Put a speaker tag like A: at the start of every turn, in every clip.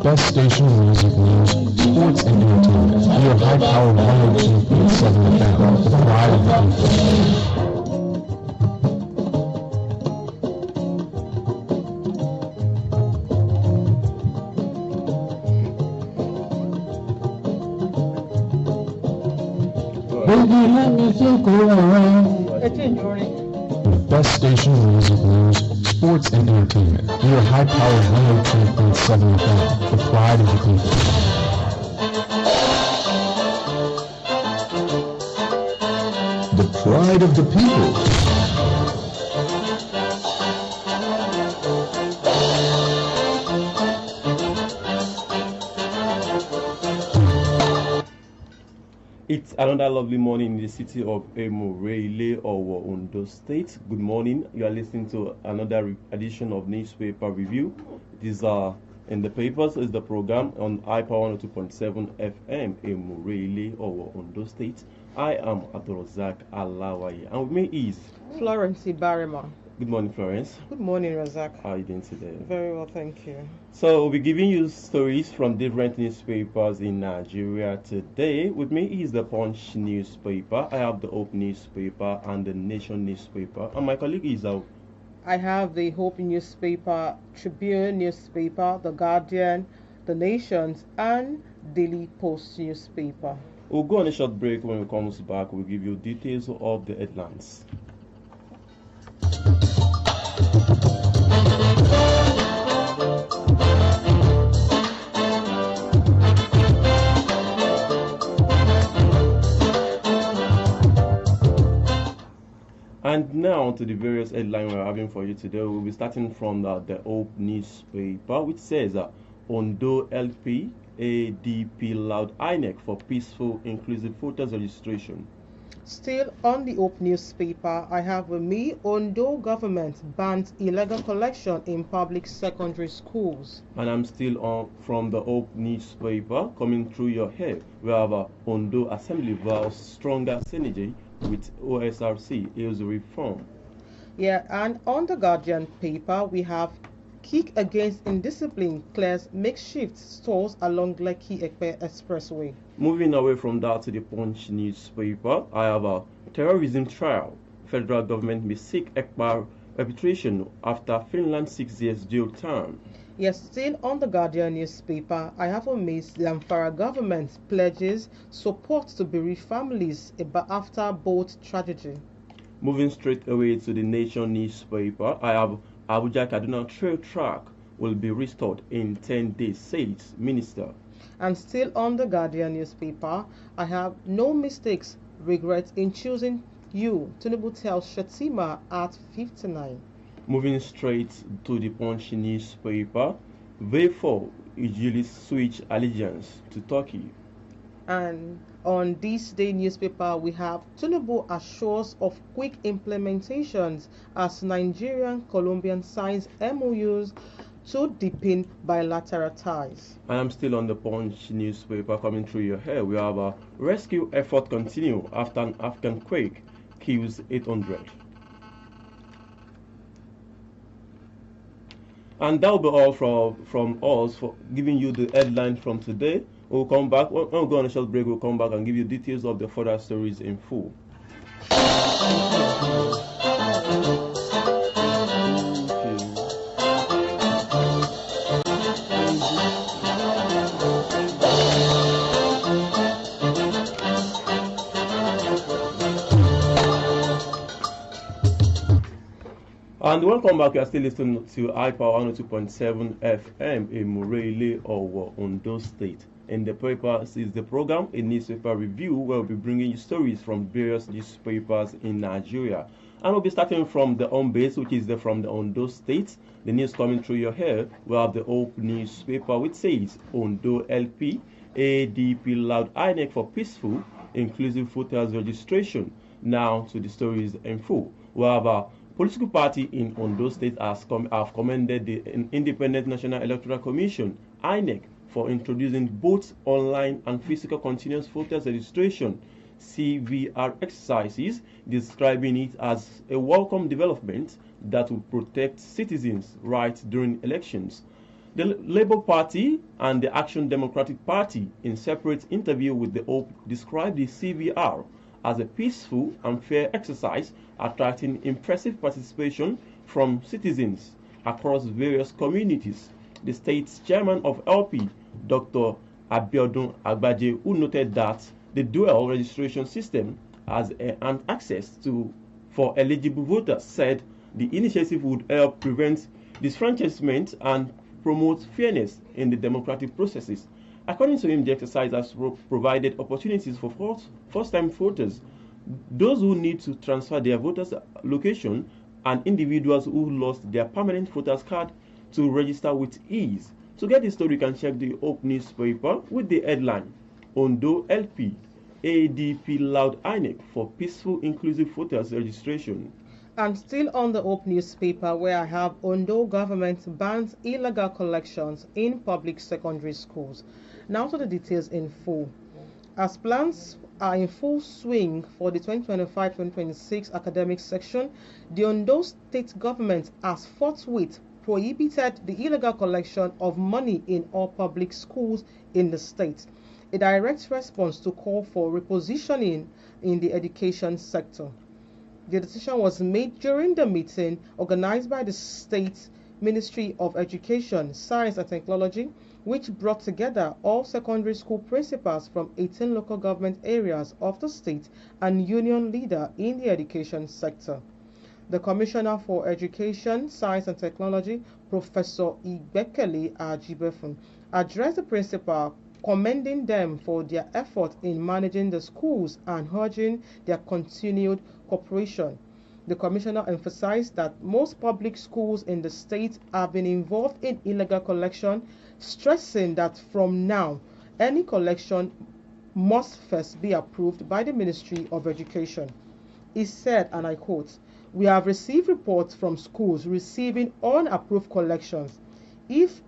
A: best station in music news, sports, and entertainment. We are high-powered 102.7 FM, the pride of the people. Baby, let me circle around. The best station in music news, sports, and entertainment. We are high-powered 102.7 FM, the pride of the people. The pride of the people.
B: It's another lovely morning in the city of Emurele, Owo, Ondo State. Good morning. You are listening to another edition of Newspaper Review. It is in the papers is the program on iPower 102.7 FM, Emurele, Owo, Ondo State. I am Abdulrasaq Alawaye, and with me is
C: Florence Barima.
B: Good morning, Florence.
C: Good morning, Razak.
B: How are you doing today?
C: Very well, thank you.
B: So we'll be giving you stories from different newspapers in Nigeria today. With me is the Punch newspaper. I have the Hope newspaper and the Nation newspaper. And my colleague is out.
C: I have the Hope newspaper, Tribune newspaper, The Guardian, The Nations, and Daily Post newspaper.
B: We'll go on a short break. When we come back, we'll give you details of the headlines. And now to the various headlines we're having for you today. We'll be starting from the Hope newspaper, which says Ondo LP ADP loud INEC for peaceful inclusive voters registration.
C: Still on the Hope newspaper, I have with me Ondo government bans illegal collection in public secondary schools.
B: And I'm still on from the Hope newspaper, coming through your hair. We have Ondo Assembly vows stronger synergy with OSRC is reform.
C: Yeah, and on the Guardian paper, we have kick against indiscipline clears makeshift stores along Lekki-Ekpe Expressway.
B: Moving away from that to the Punch newspaper, I have a terrorism trial. Federal government may seek Ekpa arbitration after Finland's 6 years jail term.
C: Yes, still on the Guardian newspaper, I have a miss the Zamfara government pledges support to bereaved families after boat tragedy.
B: Moving straight away to the Nation newspaper, I have Abuja Kaduna trail track will be restored in 10 days, says Minister.
C: And still on the Guardian newspaper, I have no mistakes, regrets in choosing you. Tinubu tells Shetima at 59.
B: Moving straight to the Punch newspaper, therefore usually switch allegiance to Turkey.
C: And on this day newspaper, we have Tinubu assures of quick implementations as Nigerian Colombian signs MOUs to deepen bilateral ties.
B: And I'm still on the Punch newspaper coming through your hair. We have a rescue effort continue after an Afghan quake kills 800. And that will be all from us for giving you the headline from today. We'll come back. When we go on a short break, we'll come back and give you details of the further stories in full. And welcome back. You are still listening to iPower 102.7 FM in Emurele, Owo, Ondo State. In the papers is the program, a newspaper review, where we'll be bringing you stories from various newspapers in Nigeria. And we'll be starting from the home base, which is from the Ondo State. The news coming through your hair, we have the Hope newspaper, which says Ondo LP ADP loud INEC for peaceful inclusive voters registration. Now to the stories in full. We have a political party in Ondo State have commended the Independent National Electoral Commission, INEC, for introducing both online and physical continuous voters registration CVR exercises, describing it as a welcome development that will protect citizens' rights during elections. The Labour Party and the Action Democratic Party, in separate interview with the Hope, described the CVR as a peaceful and fair exercise attracting impressive participation from citizens across various communities. The state's chairman of LP, Dr. Abiodun Agbaje, who noted that the dual registration system has and access for eligible voters, said the initiative would help prevent disfranchisement and promote fairness in the democratic processes. According to him, the exercise has provided opportunities for first-time voters, those who need to transfer their voters' location, and individuals who lost their permanent voters card to register with ease. To get this story, you can check the Hope newspaper with the headline, Ondo LP, ADP loud INEC for peaceful inclusive voters registration.
C: And still on the Hope newspaper, where I have Ondo government bans illegal collections in public secondary schools. Now to the details in full. As plans are in full swing for the 2025-2026 academic section, the Ondo state government has forthwith prohibited the illegal collection of money in all public schools in the state, a direct response to call for repositioning in the education sector. The decision was made during the meeting organized by the State Ministry of Education, Science and Technology, which brought together all secondary school principals from 18 local government areas of the state and union leaders in the education sector. The Commissioner for Education, Science and Technology, Professor Igbekele Ajibefun, addressed the principal, commending them for their effort in managing the schools and urging their continued cooperation. The Commissioner emphasized that most public schools in the state have been involved in illegal collection, stressing that from now, any collection must first be approved by the Ministry of Education. He said, and I quote, "We have received reports from schools receiving unapproved collections. If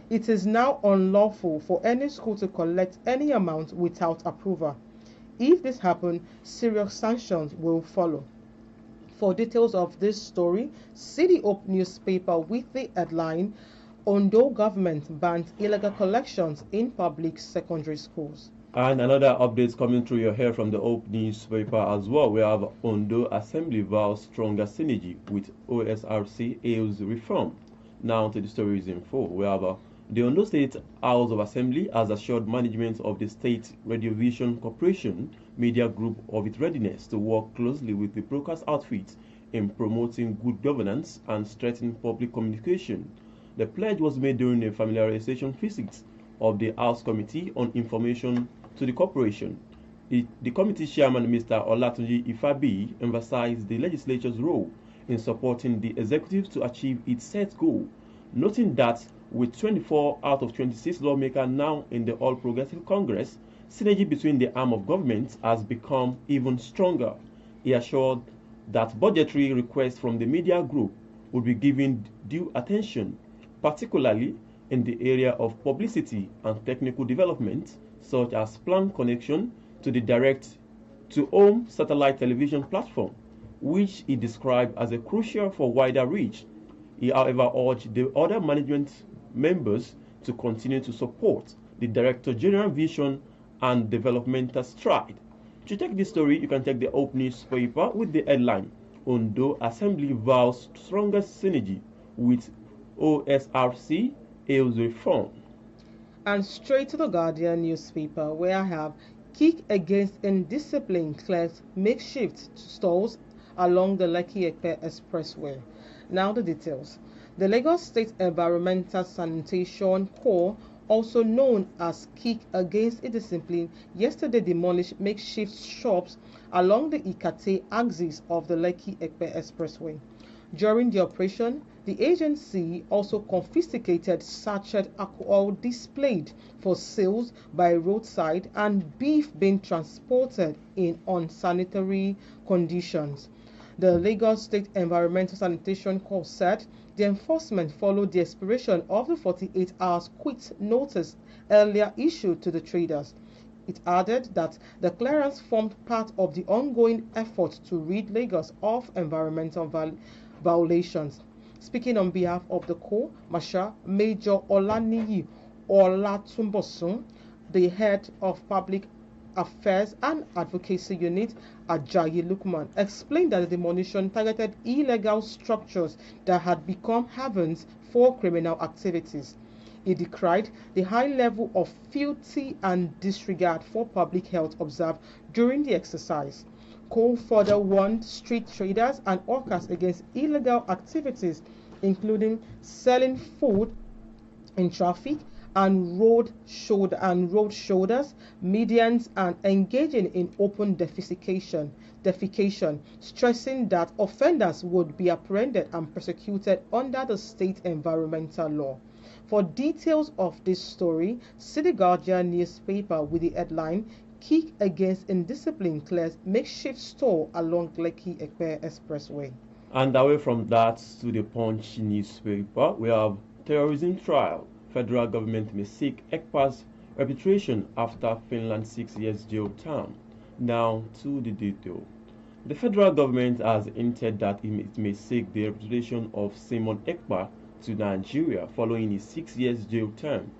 C: it is now unlawful for any school to collect any amount without approval. If this happens, serious sanctions will follow." For details of this story, see the Hope newspaper with the headline, Ondo government bans illegal collections in public secondary schools.
B: And another update coming through your hair from the Hope newspaper as well. We have Ondo Assembly vows stronger synergy with OSRC hails reform. Now to the stories in full. We have the Ondo State House of Assembly has assured management of the State Radiovision Corporation Media Group of its readiness to work closely with the broadcast outfits in promoting good governance and strengthening public communication. The pledge was made during a familiarization visit of the House Committee on Information to the Corporation. The committee chairman, Mr. Olatunji Ifabi, emphasized the legislature's role in supporting the executive to achieve its set goal, noting that with 24 out of 26 lawmakers now in the All Progressive Congress, synergy between the arm of government has become even stronger. He assured that budgetary requests from the media group would be given due attention, particularly in the area of publicity and technical development, such as planned connection to the direct-to-home satellite television platform, which he described as a crucial for wider reach. He, however, urged the other management members to continue to support the Director General vision and developmental stride. To check this story, you can check the Hope newspaper with the headline, Ondo Assembly vows stronger synergy with OSRC hails reform.
C: And straight to the Guardian newspaper, where I have kick against indiscipline clears makeshift stalls along the Lekki-Epe Expressway. Now the details. The Lagos State Environmental Sanitation Corps, also known as Kick Against Indiscipline, yesterday demolished makeshift shops along the Ikate axis of the Lekki-Epe Expressway. During the operation, the agency also confiscated sachet alcohol displayed for sales by roadside and beef being transported in unsanitary conditions. The Lagos State Environmental Sanitation Corps said the enforcement followed the expiration of the 48 hours quit notice earlier issued to the traders. It added that the clearance formed part of the ongoing effort to rid Lagos of environmental violations. Speaking on behalf of the co-marshal, Major Olaniyi Olatunbosun, the head of Public Affairs and Advocacy Unit, Ajayi Lukman, explained that the demolition targeted illegal structures that had become havens for criminal activities. He decried the high level of fealty and disregard for public health observed during the exercise. Cole further warned street traders and hawkers against illegal activities, including selling food in traffic and road shoulders, medians, and engaging in open defecation, stressing that offenders would be apprehended and prosecuted under the state environmental law. For details of this story, see the Guardian newspaper with the headline, "Kick Against Indiscipline Clears Makeshift Store Along Lekki-Epe Expressway."
B: And away from that to the Punch newspaper, we have terrorism trial. Federal government may seek ECPA's arbitration after Finland's 6 years jail term. Now to the detail. The federal government has hinted that it may seek the arbitration of Simon Ekpa to Nigeria following his 6 years jail term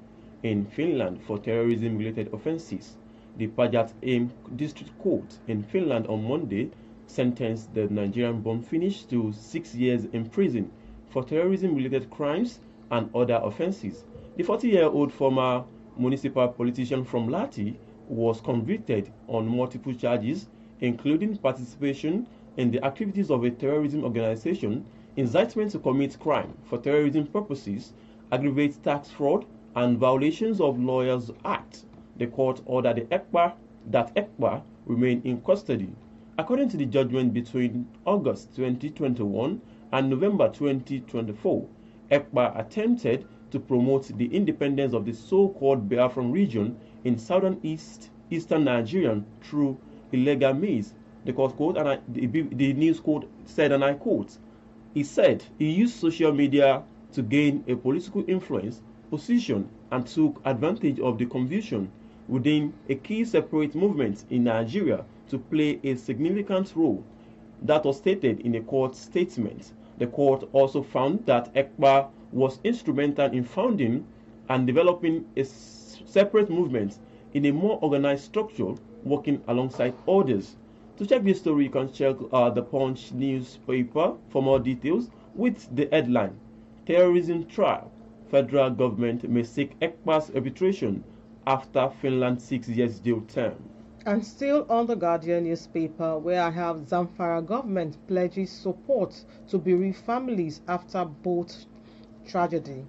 B: in Finland for terrorism-related offences. The Pajat-Aim District Court in Finland on Monday sentenced the Nigerian bomb finish to 6 years in prison for terrorism-related crimes and other offences. The 40-year-old former municipal politician from Lati was convicted on multiple charges, including participation in the activities of a terrorism organization, incitement to commit crime for terrorism purposes, aggravated tax fraud, and violations of Lawyers Act. The court ordered that ECPA remain in custody. According to the judgment between August 2021 and November 2024, ECPA attempted to promote the independence of the so-called Biafran region in eastern Nigeria through illegal means. The court quote, and the news quote said, and I quote, he said he used social media to gain a political influence position and took advantage of the confusion within a key separate movement in Nigeria to play a significant role. That was stated in a court statement. The court also found that ECPA was instrumental in founding and developing a separate movement in a more organized structure, working alongside others. To check this story, you can check the Punch newspaper for more details with the headline, "Terrorism Trial. Federal Government may seek ECPA's arbitration after Finland's 6 years jail term."
C: And still on the Guardian newspaper, where I have Zamfara government pledges support to bereaved families after boat tragedy.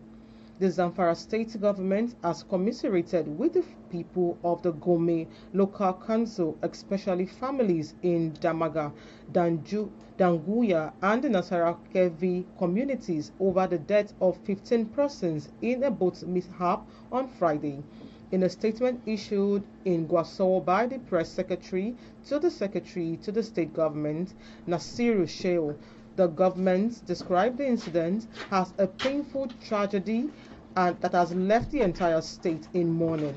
C: The Zamfara state government has commiserated with the people of the Gome local council, especially families in Damaga, Danguya, and the Nasarakevi communities over the death of 15 persons in a boat mishap on Friday. In a statement issued in Gwaso by the press secretary to the state government, Nasiru Sheo, the government described the incident as a painful tragedy and that has left the entire state in mourning.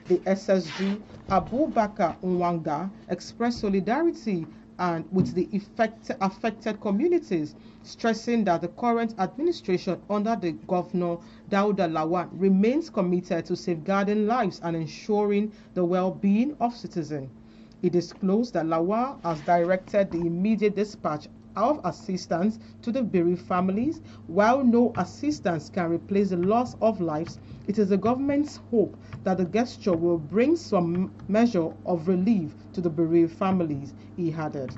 C: The SSG Abubakar Nwanga expressed solidarity and with the affected communities, stressing that the current administration under the Governor Dauda Lawan remains committed to safeguarding lives and ensuring the well-being of citizens. He disclosed that Lawan has directed the immediate dispatch of assistance to the bereaved families. While no assistance can replace the loss of lives, it is the government's hope that the gesture will bring some measure of relief to the bereaved families, he added.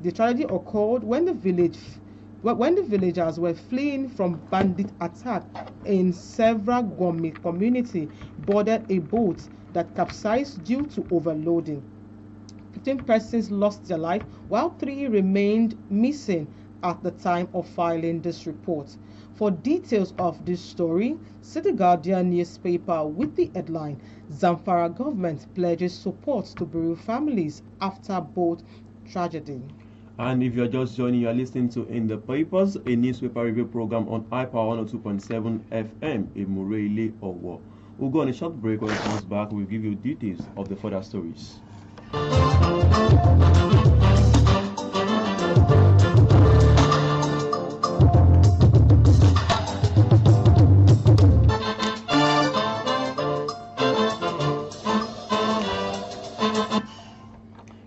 C: The tragedy occurred when the villagers were fleeing from bandit attack in several Gome community boarded a boat that capsized due to overloading. 15 persons lost their life, while 3 remained missing at the time of filing this report. For details of this story, see the Guardian newspaper with the headline, "Zamfara government pledges support to bereaved families after boat tragedy."
B: And if you're just joining, you're listening to In the Papers, a newspaper review program on iPower 102.7 FM in Mureile, Owo. We'll go on a short break. When it comes back, we'll give you details of the further stories.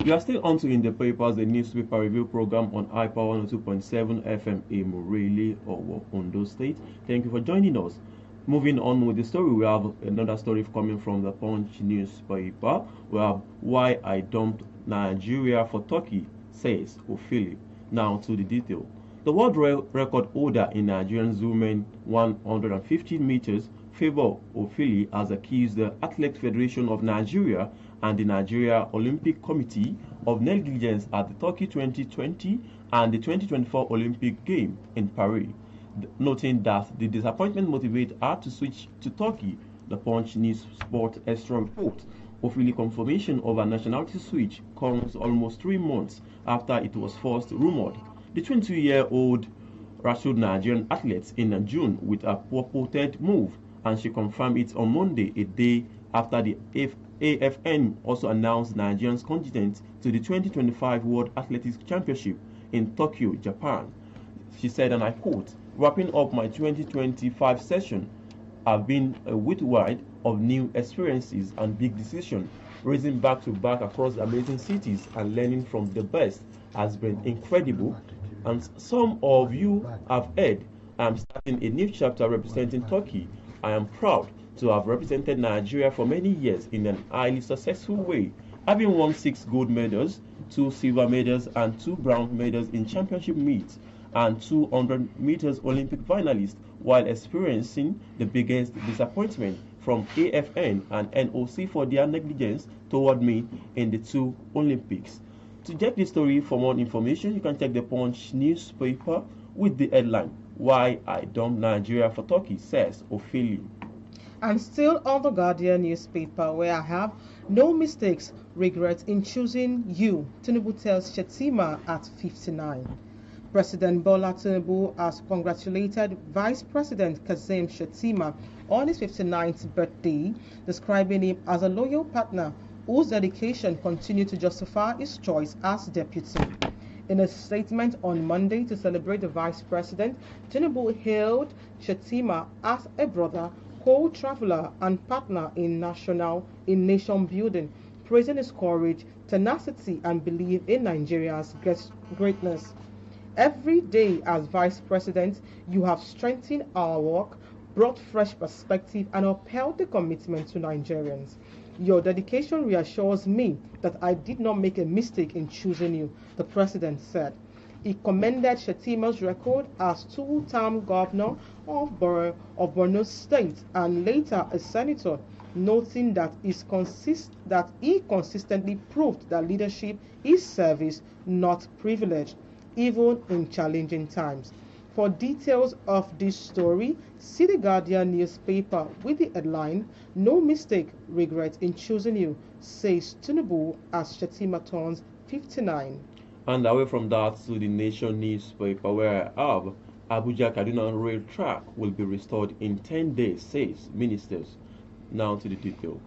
B: You are still on to In the Papers, the newspaper review program on iPower 102.7 FM in Morele or Ondo State. Thank you for joining us. Moving on with the story, we have another story coming from the Punch newspaper. We have Why I Dumped Nigeria for Turkey, says Ophili. Now to the detail. The world record holder in Nigerian women 150 meters, Favor Ophili, has accused the Athletic Federation of Nigeria and the Nigeria Olympic Committee of negligence at the Turkey 2020 and the 2024 Olympic Games in Paris, noting that the disappointment motivated her to switch to Turkey. The Punch News Sport Extra report. Ophili confirmation of a nationality switch comes almost 3 months after it was first rumored. The 22-year-old wrestled Nigerian athletes in June with a purported move, and she confirmed it on Monday, a day after the AFN also announced Nigerians' contingent to the 2025 World Athletics Championship in Tokyo, Japan. She said, and I quote, "Wrapping up my 2025 session, I've been a whirlwind of new experiences and big decisions. Racing back to back across amazing cities and learning from the best has been incredible. And some of you have heard I'm starting a new chapter representing Turkey. I am proud to have represented Nigeria for many years in a highly successful way, having won 6 gold medals, 2 silver medals, and 2 bronze medals in championship meets, and 200 meters Olympic finalist, while experiencing the biggest disappointment from AFN and NOC for their negligence toward me in the 2 Olympics." To check this story for more information, you can check the Punch newspaper with the headline, "Why I Dumped Nigeria for Turkey," says Ophili.
C: And still on the Guardian newspaper, where I have no mistakes, regrets in choosing you, Tinubu tells Shettima at 59. President Bola Tinubu has congratulated Vice President Kazim Shettima on his 59th birthday, describing him as a loyal partner whose dedication continued to justify his choice as deputy. In a statement on Monday to celebrate the Vice President, Tinubu hailed Shettima as a brother, co-traveler and partner in nation building, praising his courage, tenacity and belief in Nigeria's greatness. "Every day as Vice President, you have strengthened our work, brought fresh perspective and upheld the commitment to Nigerians. Your dedication reassures me that I did not make a mistake in choosing you," the president said. He commended Shettima's record as 2-term governor of Borno State and later a senator, noting that he consistently proved that leadership is service, not privilege, even in challenging times. For details of this story, see the Guardian newspaper with the headline, "No mistake, regret in choosing you," says Tinubu as Shettima turns 59.
B: And away from that to the Nation newspaper, where I have Abuja Kaduna rail track will be restored in 10 days, says ministers. Now to the detail.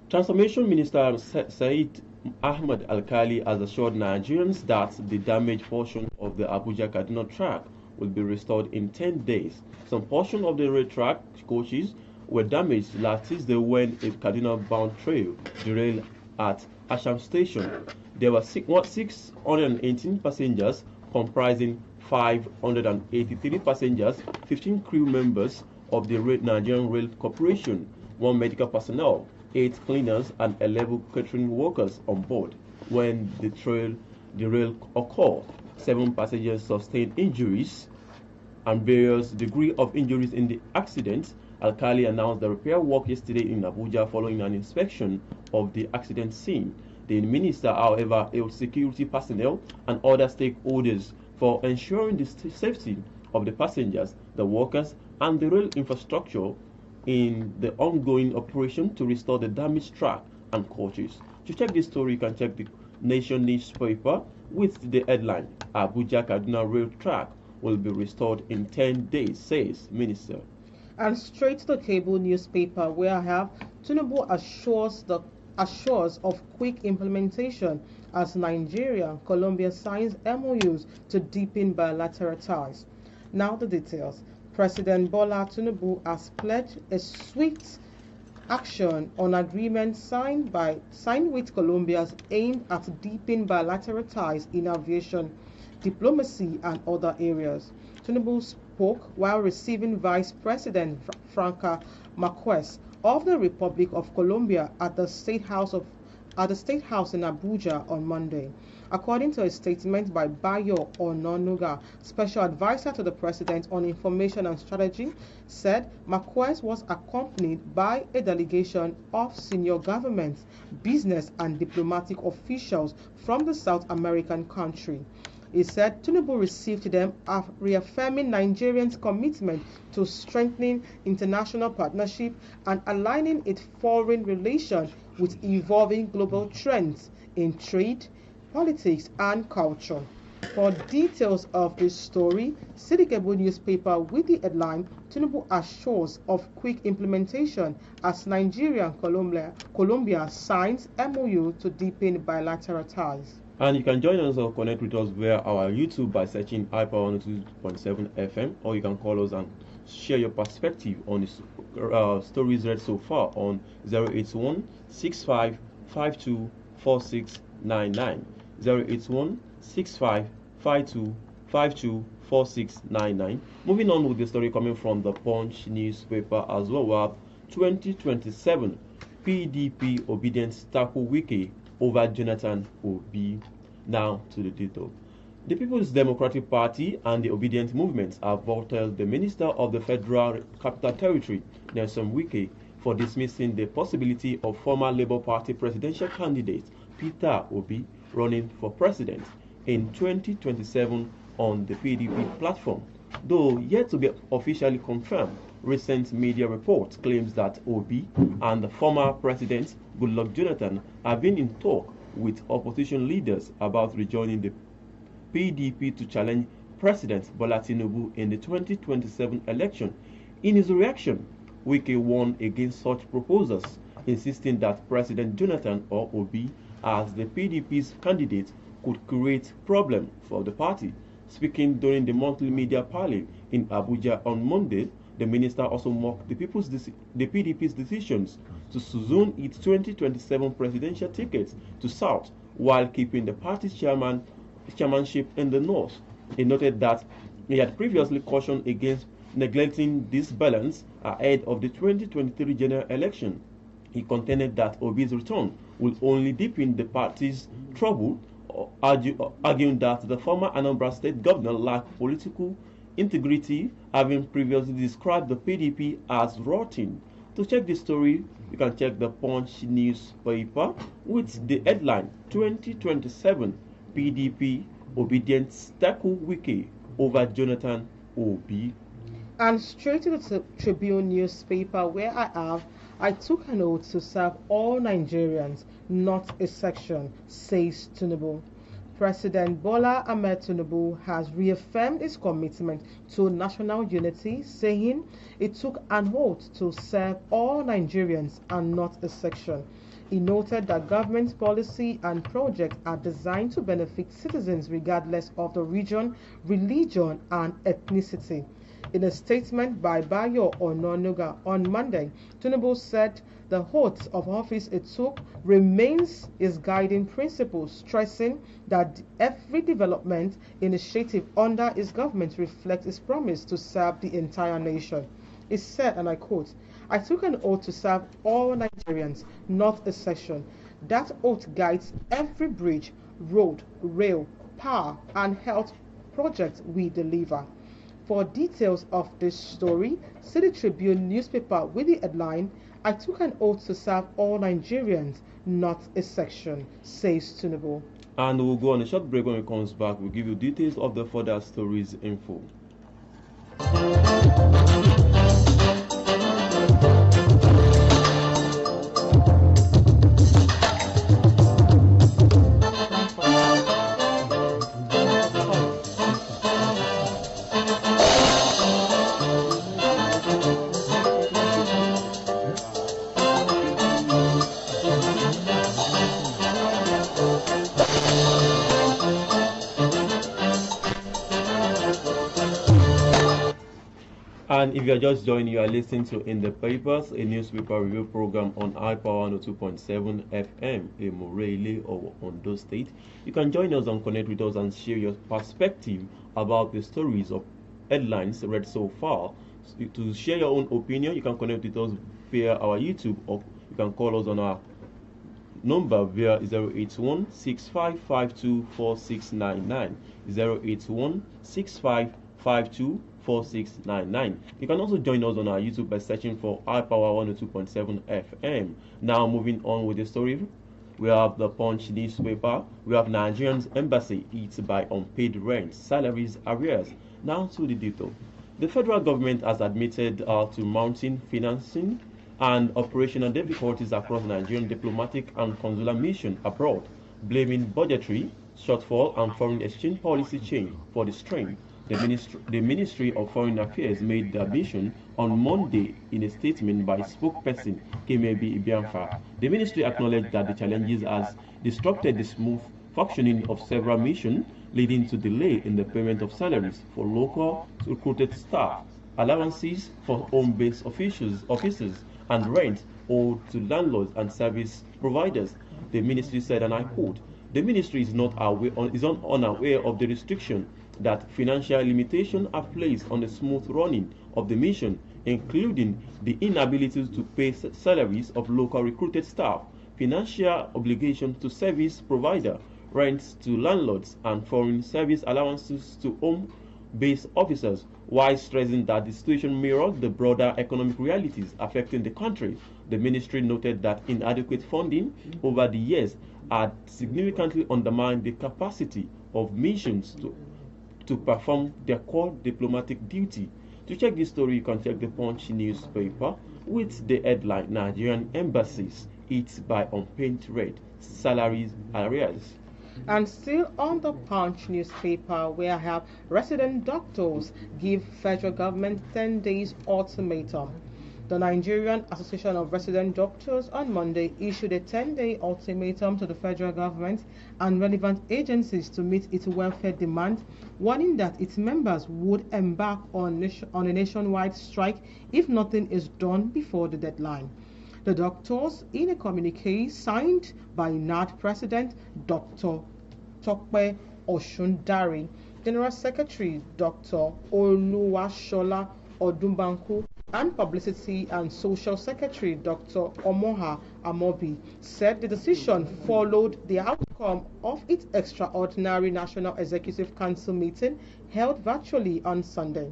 B: Transformation Minister Said Ahmed Alkali has assured Nigerians that the damaged portion of the Abuja Kaduna track will be restored in 10 days. Some portion of the rail track coaches were damaged last Tuesday when a Kaduna-bound train derailed at Asham Station. There were 618 passengers, comprising 583 passengers, 15 crew members of the Nigerian Rail Corporation, 1 medical personnel, 8 cleaners, and 11 catering workers on board when the derail occurred. 7 passengers sustained injuries and various degree of injuries in the accident. Alkali announced the repair work yesterday in Abuja following an inspection of the accident scene. The minister, however, hailed security personnel and other stakeholders for ensuring the safety of the passengers, the workers, and the rail infrastructure in the ongoing operation to restore the damaged track and coaches. To check this story, you can check the Nation newspaper with the headline, "Abuja Kaduna rail track will be restored in 10 days, says minister."
C: And straight to the cable newspaper, where I have Tinubu assures of quick implementation as Nigeria and Colombia signs MOUs to deepen bilateral ties. Now the details. President Bola Tinubu has pledged a swift action on agreements signed with Colombia aimed at deepening bilateral ties in aviation, diplomacy, and other areas. Tinubu spoke while receiving Vice President Franca Marquez of the Republic of Colombia at the State House in Abuja on Monday. According to a statement by Bayo Ononuga, Special Advisor to the President on Information and Strategy, said Marquez was accompanied by a delegation of senior government, business, and diplomatic officials from the South American country. He said Tinubu received them reaffirming Nigerians' commitment to strengthening international partnership and aligning its foreign relations with evolving global trends in trade, politics, and culture. For details of this story, see the Cable newspaper with the headline Tinubu assures of quick implementation as Nigeria and Colombia signs MOU to deepen bilateral ties.
B: And you can join us or connect with us via our YouTube by searching iPower 102.7 FM, or you can call us and share your perspective on the stories read so far on 081 65 52 4699. 081 65 52 52 4699. Moving on with the story coming from the Punch newspaper as well. We have 2027 PDP obedience tackle Wiki over Jonathan Obi. Now to the detail. The People's Democratic Party and the Obedient Movement have voted the Minister of the Federal Capital Territory, Nelson Wike, for dismissing the possibility of former Labour Party presidential candidate Peter Obi running for president in 2027 on the PDP platform. Though yet to be officially confirmed, recent media reports claims that Obi and the former president Goodluck Jonathan have been in talk with opposition leaders about rejoining the PDP to challenge President Bola Tinubu in the 2027 election. In his reaction, Wike warned against such proposals, insisting that President Jonathan or Obi as the PDP's candidate could create problem for the party. Speaking during the monthly media parley in Abuja on Monday, the minister also mocked the PDP's decisions to zone its 2027 presidential tickets to South while keeping the party's chairmanship in the North. He noted that he had previously cautioned against neglecting this balance ahead of the 2023 general election. He contended that Obi's return will only deepen the party's trouble, arguing that the former Anambra State governor lacked political integrity, having previously described the PDP as rotten. To check this story, you can check the Punch newspaper with the headline 2027 PDP obedience tackle Wiki over Jonathan Obi.
C: And straight to the Tribune newspaper where I took an oath to serve all Nigerians, not a section, says Tinubu. President Bola Ahmed Tinubu has reaffirmed his commitment to national unity, saying it took an oath to serve all Nigerians and not a section. He noted that government policy and projects are designed to benefit citizens regardless of the region, religion, and ethnicity. In a statement by Bayo Ononuga on Monday, Tinubu said the oath of office it took remains his guiding principle, stressing that every development initiative under his government reflects his promise to serve the entire nation. He said, and I quote, "I took an oath to serve all Nigerians, not a section. That oath guides every bridge, road, rail, power, and health project we deliver." For details of this story, see the Tribune newspaper with the headline, "I took an oath to serve all Nigerians, not a section," says Tinubu.
B: And we'll go on a short break. When it comes back, we'll give you details of the further stories info. And if you're just joining, you are listening to In the Papers, a newspaper review program on iPower 102.7 FM in Morele or Ondo State. You can join us and connect with us and share your perspective about the stories of headlines read so far. To share your own opinion, you can connect with us via our YouTube, or you can call us on our number via 081 6552 4699. 081 6552 4699. You can also join us on our YouTube by searching for iPower 102.7 FM. Now moving on with the story, we have the Punch newspaper. We have Nigerian's embassy eats by unpaid rent, salaries, arrears. Now to the detail. The federal government has admitted to mounting financing and operational difficulties across Nigerian diplomatic and consular mission abroad, blaming budgetary shortfall and foreign exchange policy change for the strain. The Ministry of Foreign Affairs made the admission on Monday in a statement by spokesperson Kemebi Ibiamfa. The ministry acknowledged that the challenges has disrupted the smooth functioning of several missions, leading to delay in the payment of salaries for local recruited staff, allowances for home-based officers, and rent owed to landlords and service providers. The ministry said, and I quote, "The ministry is unaware of the restriction that financial limitations are placed on the smooth running of the mission, including the inability to pay salaries of local recruited staff, financial obligations to service provider, rents to landlords, and foreign service allowances to home-based officers," while stressing that the situation mirrors the broader economic realities affecting the country. The ministry noted that inadequate funding over the years had significantly undermined the capacity of missions to perform their core diplomatic duty. To check this story, you can check the Punch newspaper with the headline "Nigerian embassies eat by unpaid rent, salaries, arrears."
C: And still on the Punch newspaper, we have resident doctors give federal government 10 days ultimatum. The Nigerian Association of Resident Doctors on Monday issued a 10-day ultimatum to the federal government and relevant agencies to meet its welfare demand, warning that its members would embark on a nationwide strike if nothing is done before the deadline. The doctors, in a communique signed by NAD President Dr. Tokpe Oshundari, General Secretary Dr. Oluwashola Odumbanku, and Publicity and Social Secretary Dr. Omoha Amobi, said the decision followed the outcome of its extraordinary National Executive Council meeting held virtually on Sunday.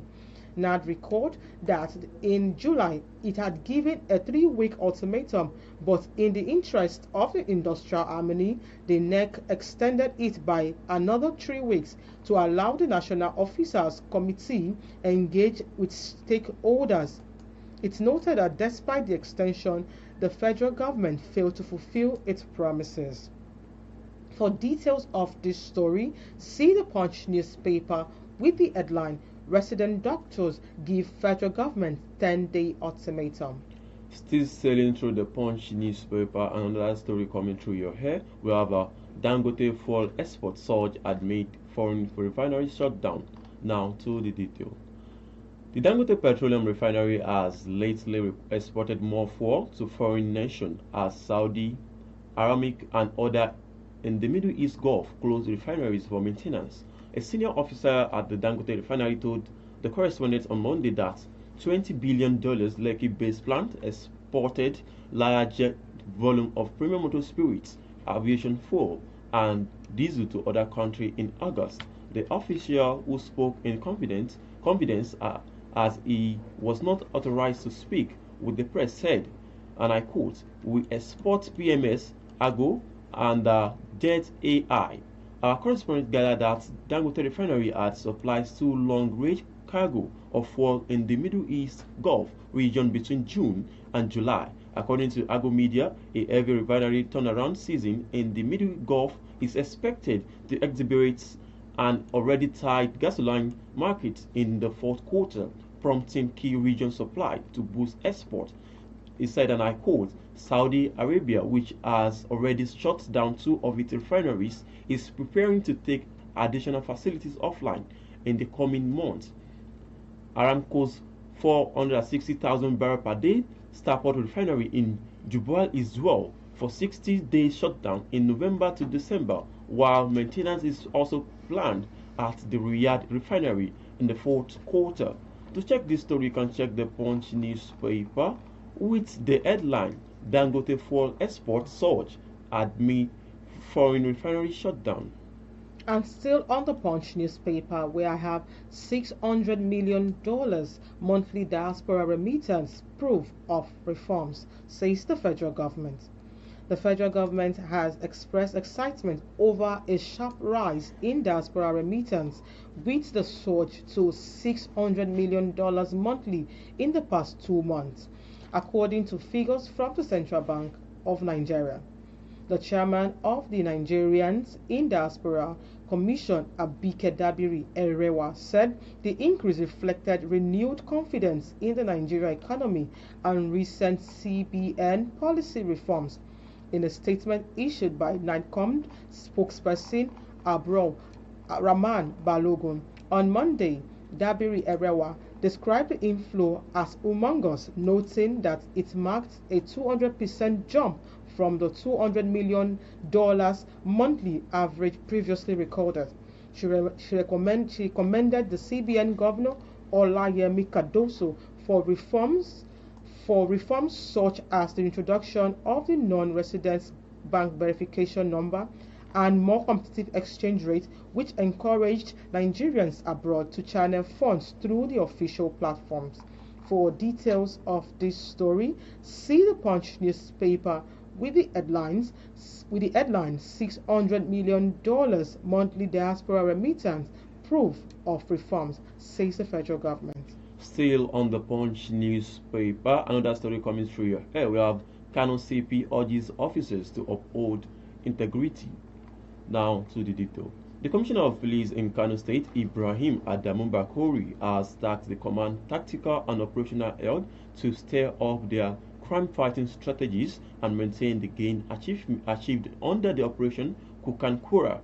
C: NAD recalled that in July it had given a 3-week ultimatum, but in the interest of the industrial harmony, the NEC extended it by another 3 weeks to allow the National Officers Committee engage with stakeholders. It noted that despite the extension, the federal government failed to fulfill its promises. For details of this story, see the Punch newspaper with the headline "Resident Doctors Give Federal Government 10-Day Ultimatum."
B: Still sailing through the Punch newspaper, another story coming through your hair. We have a Dangote fuel export surge amid foreign refinery shutdown. Now to the detail. The Dangote Petroleum Refinery has lately exported more fuel to foreign nations as Saudi, Aramaic, and other in the Middle East Gulf closed refineries for maintenance. A senior officer at the Dangote Refinery told the correspondent on Monday that $20 billion Lekki-based plant exported large volume of premium motor spirits, aviation fuel, and diesel to other countries in August. The official, who spoke in confidence as he was not authorized to speak with the press, said, and I quote, "We export PMS, Ago, and Jet AI." Our correspondent gathered that Dangote Refinery had supplies to long-range cargo of fuel in the Middle East Gulf region between June and July. According to Ago Media, a heavy refinery turnaround season in the Middle Gulf is expected to exhibit an already tight gasoline market in the fourth quarter, prompting key region supply to boost export. He said, and I quote, "Saudi Arabia, which has already shut down 2 of its refineries, is preparing to take additional facilities offline in the coming months. Aramco's 460,000 barrels per day Starport refinery in Jubail Israel for 60-day shutdown in November to December, while maintenance is also planned at the Riyadh refinery in the fourth quarter. To check this story, you can check the Punch newspaper with the headline Dangote fuel export surge amid foreign refinery shutdown.
C: And still on the Punch newspaper, where I have $600 million monthly diaspora remittance proof of reforms, says the federal government. The federal government has expressed excitement over a sharp rise in diaspora remittance, with the surge to $600 million monthly in the past 2 months, according to figures from the Central Bank of Nigeria. The chairman of the Nigerians in Diaspora Commission, Abike Dabiri Erewa, said the increase reflected renewed confidence in the Nigerian economy and recent CBN policy reforms. In a statement issued by NICOM spokesperson Rahman Balogun on Monday, Dabiri Erewa described the inflow as humongous, noting that it marked a 200% jump from the $200 million monthly average previously recorded. She commended the CBN Governor Olayemi Cardoso for reforms such as the introduction of the non-resident bank verification number and more competitive exchange rate, which encouraged Nigerians abroad to channel funds through the official platforms. For details of this story, see the Punch newspaper with the headline $600 million monthly diaspora remittance proof of reforms, says the federal government.
B: Still on the Punch newspaper, another story coming through here. We have Kano CP urges officers to uphold integrity. Now to the detail. The Commissioner of Police in Kano State, Ibrahim Adamu Bakori, has tasked the command tactical and operational health to stir up their crime-fighting strategies and maintain the gain achieved under the Operation Kukankura.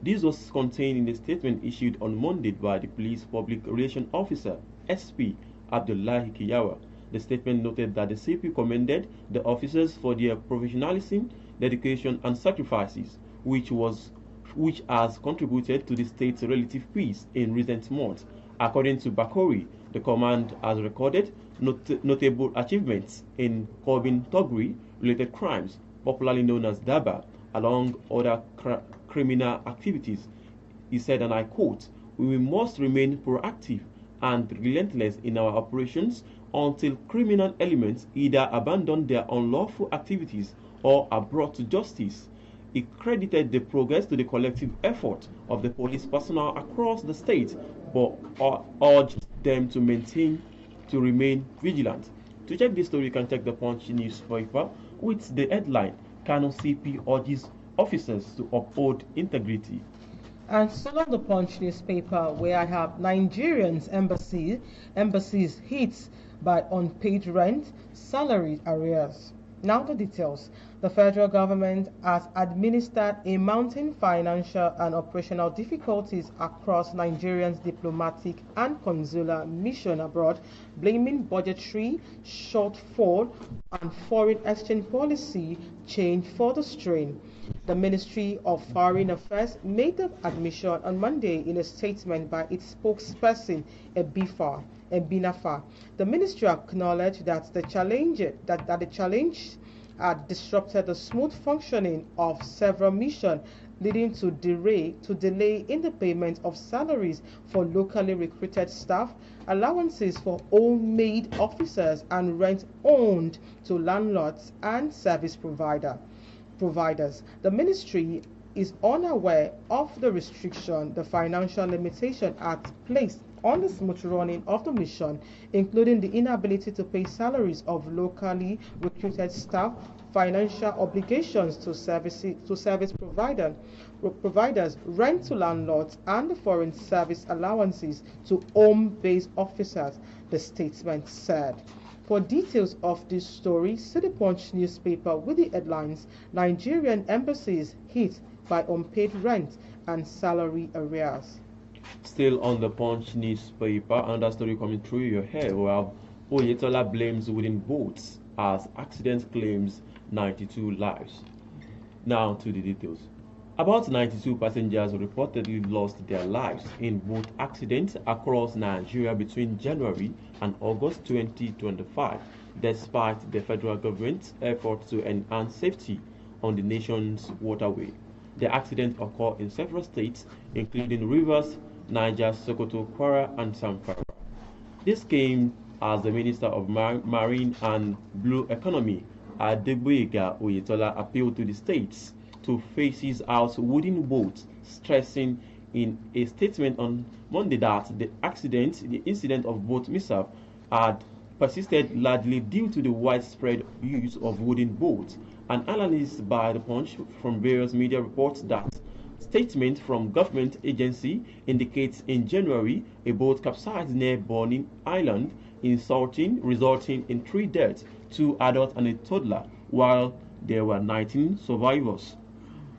B: This was contained in a statement issued on Monday by the Police Public Relations Officer, SP Abdullahi Kiyawa. The statement noted that the CP commended the officers for their professionalism, dedication, and sacrifices, which has contributed to the state's relative peace in recent months. According to Bakori, the command has recorded notable achievements in curbing thuggery-related crimes, popularly known as DABA, along other criminal activities. He said, and I quote, "We must remain proactive and relentless in our operations until criminal elements either abandon their unlawful activities or are brought to justice." He credited the progress to the collective effort of the police personnel across the state, but urged them to remain vigilant. To check this story, you can check the Punch newspaper with the headline Kano CP urges officers to uphold integrity.
C: And still on the Punch newspaper, where I have Nigerians embassies hit by unpaid rent, salary arrears. Now the details. The federal government has administered a mounting financial and operational difficulties across Nigerians' diplomatic and consular mission abroad, blaming budgetary shortfall and foreign exchange policy change for the strain. The Ministry of Foreign Affairs made the admission on Monday in a statement by its spokesperson, Ebinafa. The ministry acknowledged that the challenge had disrupted the smooth functioning of several missions, leading to delay in the payment of salaries for locally recruited staff, allowances for home-made officers, and rent owed to landlords and service providers. The ministry is unaware of the restriction the financial limitation had placed on the smooth running of the mission, including the inability to pay salaries of locally recruited staff, financial obligations to service providers, rent to landlords, and the foreign service allowances to home-based officers, the statement said. For details of this story, see the Punch newspaper with the headlines Nigerian embassies hit by unpaid rent and salary arrears.
B: Still on the Punch newspaper, another story coming through your hair. We have Oyetola blames wooden boats as accident claims 92 lives. Now to the details. About 92 passengers reportedly lost their lives in boat accidents across Nigeria between January and August 2025, despite the federal government's effort to enhance safety on the nation's waterway. The accidents occur in several states, including Rivers, Niger, Sokoto, Kwara, and Zamfara. This came as the Minister of Marine and Blue Economy, Adegboyega Oyetola, appealed to the states to phase out wooden boats, stressing in a statement on Monday that the incident of boat mishap had persisted largely due to the widespread use of wooden boats. An analyst by the Punch from various media reports that statement from government agency indicates in January a boat capsized near Bonin Island in Sultan, resulting in 3 deaths, 2 adults and a toddler, while there were 19 survivors.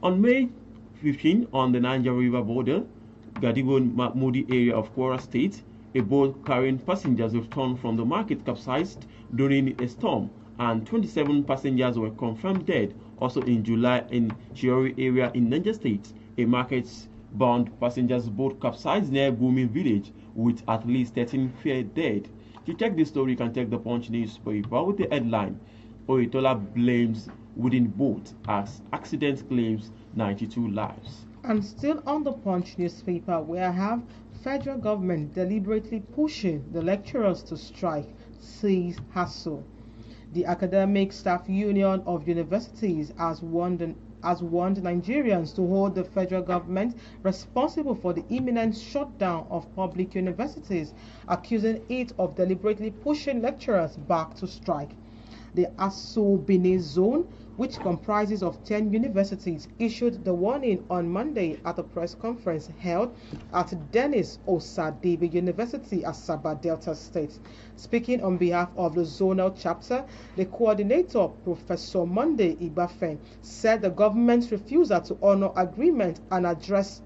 B: On May 15, on the Niger River border, Gadibo Mahmoudi area of Kwara State, a boat carrying passengers returned from the market capsized during a storm, and 27 passengers were confirmed dead. Also in July in Chiori area in Niger State, a market-bound passengers boat capsized near Gumi village with at least 13 dead. To check this story, you can check the Punch newspaper with the headline, Oyetola blames wooden boat as accident claims 92 lives.
C: And still on the Punch newspaper, we have federal government deliberately pushing the lecturers to strike, says Hassel. The Academic Staff Union of Universities has warned Nigerians to hold the federal government responsible for the imminent shutdown of public universities, accusing it of deliberately pushing lecturers back to strike. The Aso-Bene zone, which comprises of 10 universities, issued the warning on Monday at a press conference held at Dennis Osadebe University, Asaba, Delta State. Speaking on behalf of the zonal chapter, the coordinator, Professor Monday Ibafen, said the government's refusal to honor agreement and address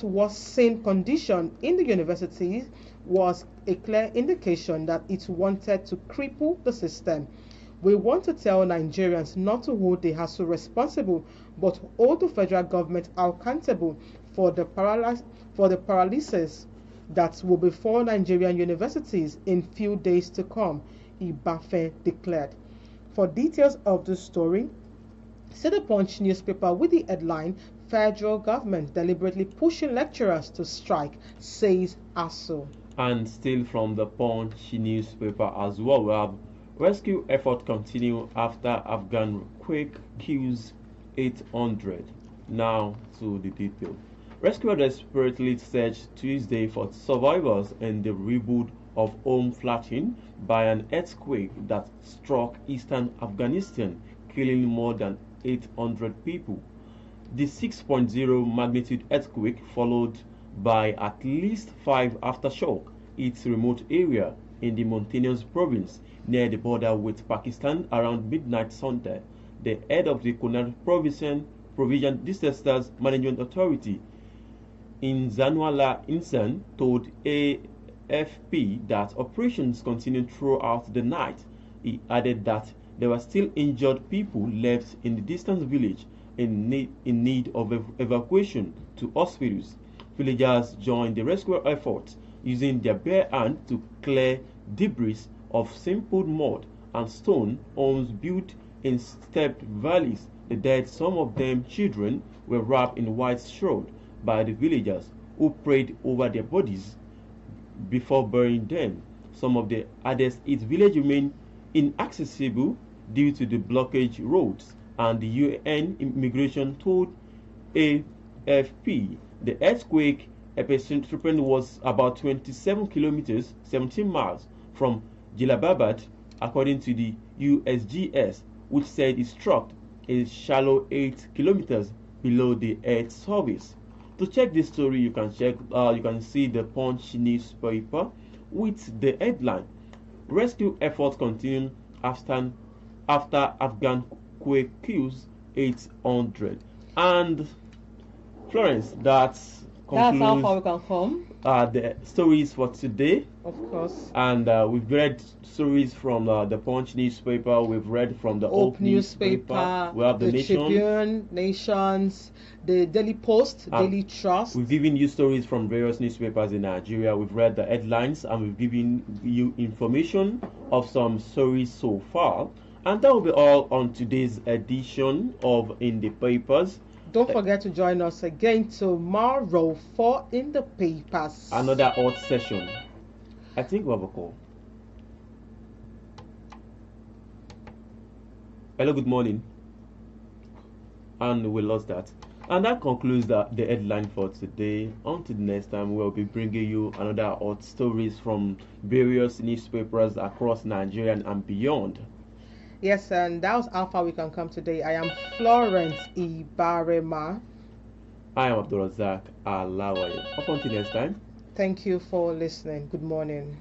C: worsening condition in the universities was a clear indication that it wanted to cripple the system. We want to tell Nigerians not to hold the hassle responsible, but hold the federal government accountable for the paralysis that will befall Nigerian universities in few days to come, Ibafe declared. For details of the story, see the Punch newspaper with the headline, Federal Government Deliberately Pushing Lecturers to Strike, says ASU.
B: And still from the Punch newspaper as well, we have rescue effort continue after Afghan quake kills 800. Now to the detail. Rescuers desperately searched Tuesday for survivors in the rebuild of home flattened by an earthquake that struck eastern Afghanistan, killing more than 800 people. The 6.0 magnitude earthquake, followed by at least 5 aftershock, its remote area in the mountainous province near the border with Pakistan around midnight Sunday. The head of the Kunar Provision Disasters Management Authority in Zanwala Insan told AFP that operations continued throughout the night. He added that there were still injured people left in the distant village in need of evacuation to hospitals. Villagers joined the rescue effort using their bare hands to clear debris of simple mud and stone homes built in stepped valleys. The dead, some of them children, were wrapped in white shroud by the villagers who prayed over their bodies before burying them. Some of the others, its village remain inaccessible due to the blockage roads, and the UN immigration told AFP the earthquake epicenter was about 27 kilometers, 17 miles from Jellalabad, according to the USGS, which said it struck a shallow 8 kilometers below the Earth's surface. To check this story, you can see the Punch newspaper with the headline: Rescue efforts continue after Afghan quake kills 800. And Florence, that's
C: That's how
B: concludes
C: far we can come.
B: the stories for today.
C: Of course.
B: And we've read stories from the Punch newspaper. We've read from the
C: Hope
B: Hope newspaper. We have the Nation.
C: Tribune, Nations, the Daily Post, Daily Trust.
B: We've given you stories from various newspapers in Nigeria. We've read the headlines and we've given you information of some stories so far. And that will be all on today's edition of In the Papers.
C: Don't forget to join us again tomorrow for In the Papers.
B: Another hot session. I think we have a call. Hello, good morning. And we lost that. And that concludes the headline for today. Until the next time, we'll be bringing you another hot stories from various newspapers across Nigeria and beyond.
C: Yes, and that was how far we can come today. I am Florence Ibarema.
B: I am Abdulrasaq Alawaye. Up until next time.
C: Thank you for listening. Good morning.